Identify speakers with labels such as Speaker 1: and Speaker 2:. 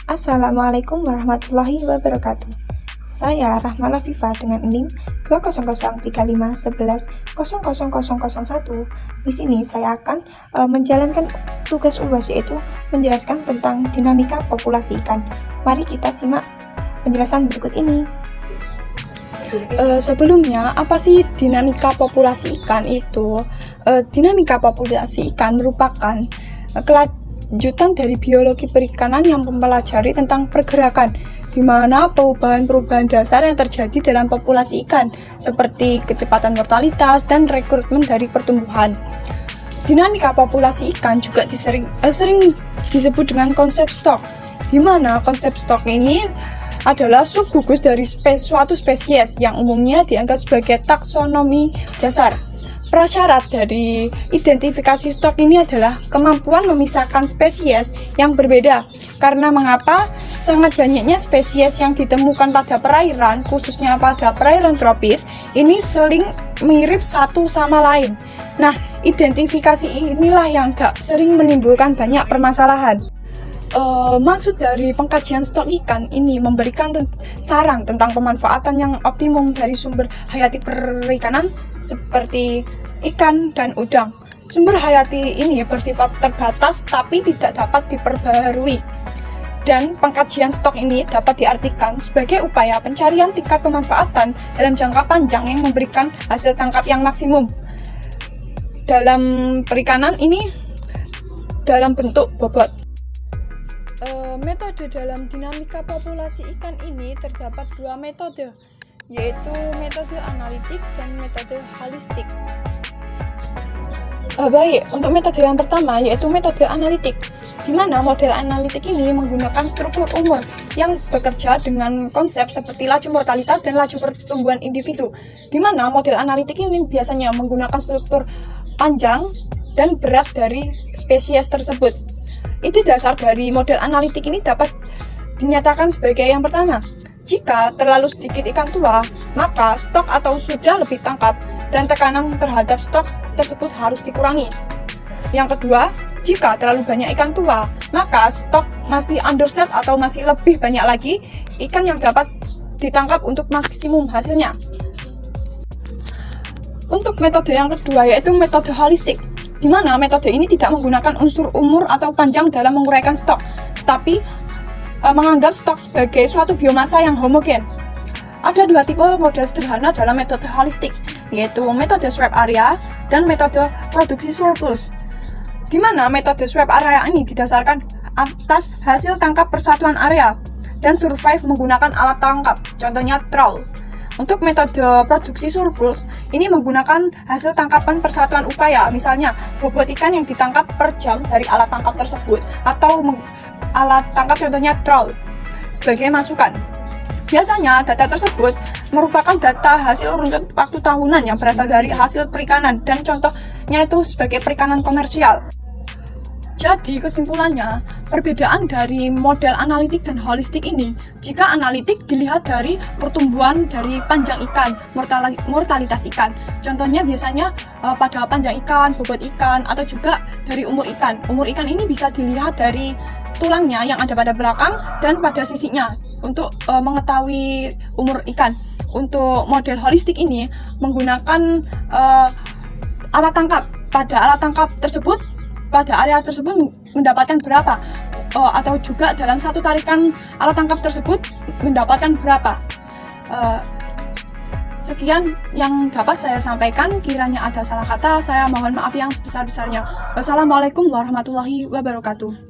Speaker 1: Assalamualaikum warahmatullahi wabarakatuh. Saya Rahma Lafifa dengan NIM 2003511000001. Di sini saya akan menjalankan tugas UAS, yaitu menjelaskan tentang dinamika populasi ikan. Mari kita simak penjelasan berikut ini. Sebelumnya, apa sih dinamika populasi ikan itu? Dinamika populasi ikan merupakan kelanjutan dari biologi perikanan yang mempelajari tentang pergerakan, di mana perubahan-perubahan dasar yang terjadi dalam populasi ikan, seperti kecepatan mortalitas dan rekrutmen dari pertumbuhan. Dinamika populasi ikan juga sering disebut dengan konsep stok, di mana konsep stok ini adalah subgugus dari suatu spesies yang umumnya dianggap sebagai taksonomi dasar. Prasyarat dari identifikasi stok ini adalah kemampuan memisahkan spesies yang berbeda. Karena mengapa? Sangat banyaknya spesies yang ditemukan pada perairan, khususnya pada perairan tropis, ini saling mirip satu sama lain. Nah, identifikasi inilah yang sering menimbulkan banyak permasalahan. Maksud dari pengkajian stok ikan ini memberikan saran tentang pemanfaatan yang optimum dari sumber hayati perikanan seperti ikan dan udang. Sumber hayati ini bersifat terbatas tapi tidak dapat diperbarui. Dan pengkajian stok ini dapat diartikan sebagai upaya pencarian tingkat pemanfaatan dalam jangka panjang yang memberikan hasil tangkap yang maksimum. Dalam perikanan ini dalam bentuk bobot. Metode dalam dinamika populasi ikan ini terdapat dua metode, yaitu metode analitik dan metode holistik. Baik, untuk metode yang pertama yaitu metode analitik, di mana model analitik ini menggunakan struktur umur yang bekerja dengan konsep seperti laju mortalitas dan laju pertumbuhan individu, di mana model analitik ini biasanya menggunakan struktur panjang dan berat dari spesies tersebut. Inti dasar dari model analitik ini dapat dinyatakan sebagai yang pertama, jika terlalu sedikit ikan tua, maka stok atau sudah lebih tangkap dan tekanan terhadap stok tersebut harus dikurangi. Yang kedua, jika terlalu banyak ikan tua, maka stok masih underset atau masih lebih banyak lagi ikan yang dapat ditangkap untuk maksimum hasilnya. Untuk metode yang kedua yaitu metode holistik, di mana metode ini tidak menggunakan unsur umur atau panjang dalam menguraikan stok, tapi menganggap stok sebagai suatu biomasa yang homogen. Ada dua tipe model sederhana dalam metode holistik, yaitu metode swap area dan metode produksi surplus. Di mana metode swap area ini didasarkan atas hasil tangkap persatuan area dan survive menggunakan alat tangkap, contohnya trawl. Untuk metode produksi surplus, ini menggunakan hasil tangkapan persatuan upaya, misalnya bobot ikan yang ditangkap per jam dari alat tangkap tersebut, atau alat tangkap contohnya trawl, sebagai masukan. Biasanya data tersebut merupakan data hasil runtut waktu tahunan yang berasal dari hasil perikanan, dan contohnya itu sebagai perikanan komersial. Jadi kesimpulannya, perbedaan dari model analitik dan holistik ini, jika analitik dilihat dari pertumbuhan dari panjang ikan, mortalitas ikan. Contohnya biasanya pada panjang ikan, bobot ikan, atau juga dari umur ikan. Umur ikan ini bisa dilihat dari tulangnya yang ada pada belakang dan pada sisinya untuk mengetahui umur ikan. Untuk model holistik ini menggunakan alat tangkap. Pada alat tangkap tersebut, pada area tersebut mendapatkan berapa, atau juga dalam satu tarikan alat tangkap tersebut mendapatkan berapa. Sekian yang dapat saya sampaikan. Kiranya ada salah kata, saya mohon maaf yang sebesar-besarnya. Wassalamualaikum warahmatullahi wabarakatuh.